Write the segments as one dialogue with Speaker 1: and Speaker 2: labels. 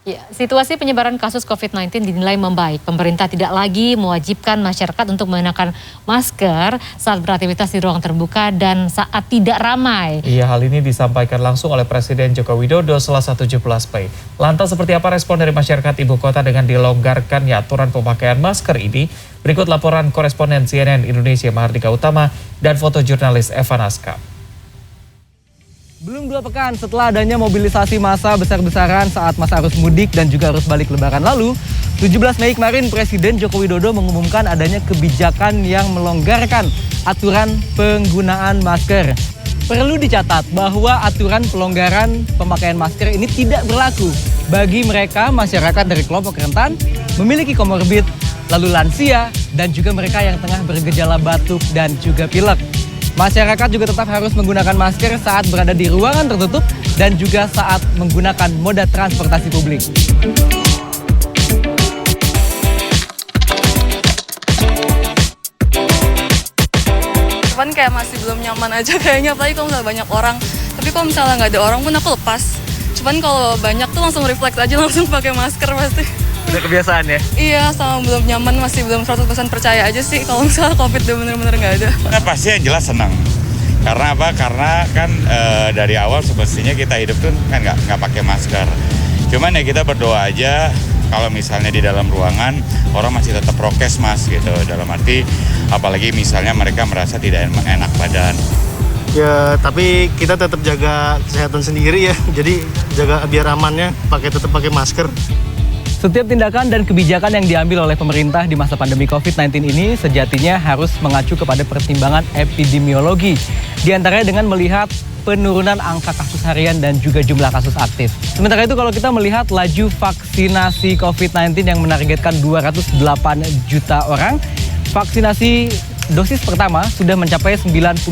Speaker 1: Ya, situasi penyebaran kasus COVID-19 dinilai membaik. Pemerintah tidak lagi mewajibkan masyarakat untuk mengenakan masker saat beraktivitas di ruang terbuka dan saat tidak ramai.
Speaker 2: Iya, hal ini disampaikan langsung oleh Presiden Joko Widodo Selasa 17 Mei. Lantas seperti apa respon dari masyarakat ibu kota dengan dilonggarkannya aturan pemakaian masker ini? Berikut laporan koresponden CNN Indonesia Mahardika Utama dan foto jurnalis Eva Naskam.
Speaker 3: Belum 2 pekan setelah adanya mobilisasi massa besar-besaran saat masa arus mudik dan juga arus balik lebaran lalu, 17 Mei kemarin Presiden Joko Widodo mengumumkan adanya kebijakan yang melonggarkan aturan penggunaan masker. Perlu dicatat bahwa aturan pelonggaran pemakaian masker ini tidak berlaku bagi mereka masyarakat dari kelompok rentan, memiliki komorbid, lalu lansia, dan juga mereka yang tengah bergejala batuk dan juga pilek. Masyarakat juga tetap harus menggunakan masker saat berada di ruangan tertutup dan juga saat menggunakan moda transportasi publik.
Speaker 4: Cuman kayak masih belum nyaman aja kayaknya, apalagi kalau misalnya banyak orang. Tapi kalau misalnya nggak ada orang pun aku lepas. Cuman kalau banyak tuh langsung refleks aja, langsung pakai masker pasti.
Speaker 3: Udah kebiasaan ya?
Speaker 4: Iya, sama belum nyaman, masih belum 100% percaya aja sih kalau misalnya COVID udah bener-bener nggak ada.
Speaker 5: Nah, pasti yang jelas senang. Karena apa? Karena kan dari awal semestinya kita hidup tuh kan nggak pakai masker. Cuman ya kita berdoa aja kalau misalnya di dalam ruangan orang masih tetap prokes mas gitu. Dalam arti apalagi misalnya mereka merasa tidak enak badan.
Speaker 6: Ya, tapi kita tetap jaga kesehatan sendiri ya. Jadi jaga biar amannya, tetap pakai masker.
Speaker 3: Setiap tindakan dan kebijakan yang diambil oleh pemerintah di masa pandemi COVID-19 ini sejatinya harus mengacu kepada pertimbangan epidemiologi. Di antaranya dengan melihat penurunan angka kasus harian dan juga jumlah kasus aktif. Sementara itu kalau kita melihat laju vaksinasi COVID-19 yang menargetkan 208 juta orang, vaksinasi dosis pertama sudah mencapai 95,8%,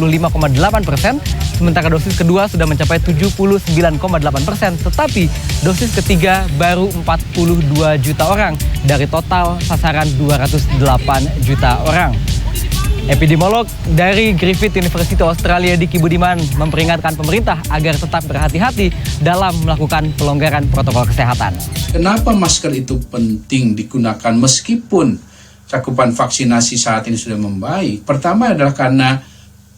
Speaker 3: sementara dosis kedua sudah mencapai 79,8%, tetapi dosis ketiga baru 42 juta orang dari total sasaran 208 juta orang. Epidemiolog dari Griffith University Australia Diki Budiman memperingatkan pemerintah agar tetap berhati-hati dalam melakukan pelonggaran protokol kesehatan.
Speaker 7: Kenapa masker itu penting digunakan meskipun cakupan vaksinasi saat ini sudah membaik? Pertama adalah karena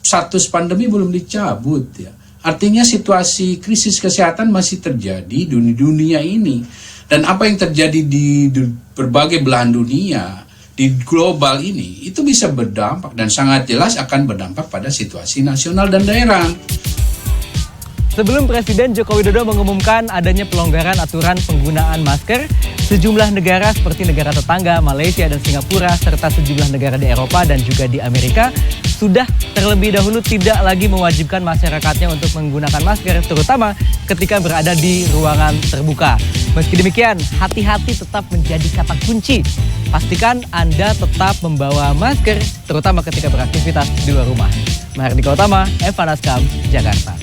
Speaker 7: status pandemi belum dicabut ya. Artinya situasi krisis kesehatan masih terjadi di dunia ini. Dan apa yang terjadi di berbagai belahan dunia, di global ini, itu bisa berdampak dan sangat jelas akan berdampak pada situasi nasional dan daerah.
Speaker 3: Sebelum Presiden Joko Widodo mengumumkan adanya pelonggaran aturan penggunaan masker, sejumlah negara seperti negara tetangga, Malaysia dan Singapura, serta sejumlah negara di Eropa dan juga di Amerika sudah terlebih dahulu tidak lagi mewajibkan masyarakatnya untuk menggunakan masker, terutama ketika berada di ruangan terbuka. Meski demikian, hati-hati tetap menjadi kata kunci. Pastikan Anda tetap membawa masker, terutama ketika beraktivitas di luar rumah. Mahardika Utama, Eva Naskam, Jakarta.